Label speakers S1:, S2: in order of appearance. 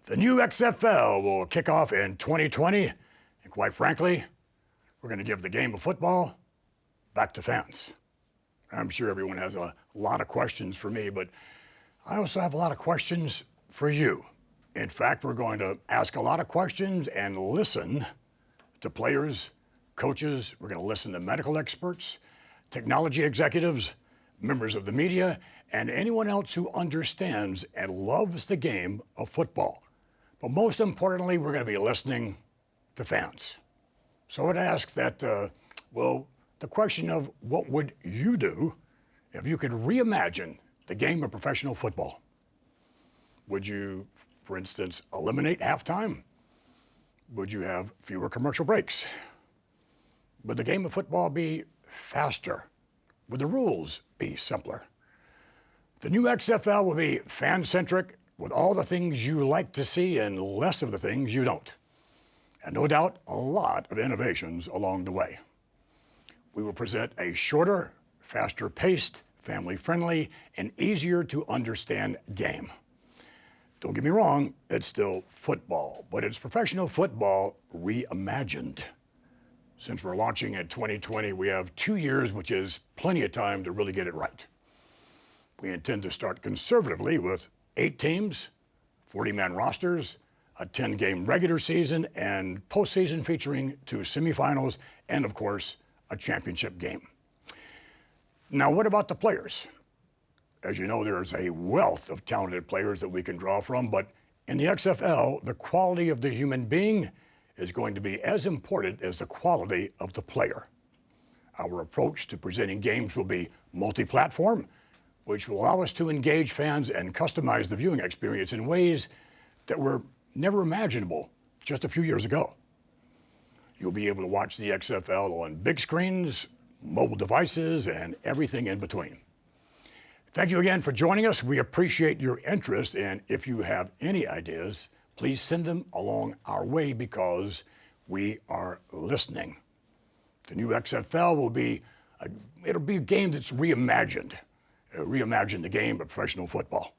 S1: The new XFL will kick off in 2020, and quite frankly, we're going to give the game of football back to fans. I'm sure everyone has a lot of questions for me, but I also have a lot of questions for you. In fact, we're going to ask a lot of questions and listen to players, coaches. We're going to listen to medical experts, technology executives, members of the media, and anyone else who understands and loves the game of football. But most importantly, we're going to be listening to fans. So I would ask that, the question of what would you do if you could reimagine the game of professional football? Would you, for instance, eliminate halftime? Would you have fewer commercial breaks? Would the game of football be faster? Would the rules be simpler? The new XFL will be fan-centric, with all the things you like to see and less of the things you don't. And no doubt, a lot of innovations along the way. We will present a shorter, faster-paced, family-friendly, and easier to understand game. Don't get me wrong, it's still football, but it's professional football reimagined. Since we're launching in 2020, we have 2 years, which is plenty of time to really get it right. We intend to start conservatively with 8 teams, 40-man rosters, a 10-game regular season, and postseason featuring 2 semifinals, and of course, a championship game. Now, what about the players? As you know, there's a wealth of talented players that we can draw from, but in the XFL, the quality of the human being is going to be as important as the quality of the player. Our approach to presenting games will be multi-platform, which will allow us to engage fans and customize the viewing experience in ways that were never imaginable just a few years ago. You'll be able to watch the XFL on big screens, mobile devices, and everything in between. Thank you again for joining us. We appreciate your interest, and if you have any ideas, please send them along our way because we are listening. The new XFL will be a game that's reimagined. Reimagine the game of professional football.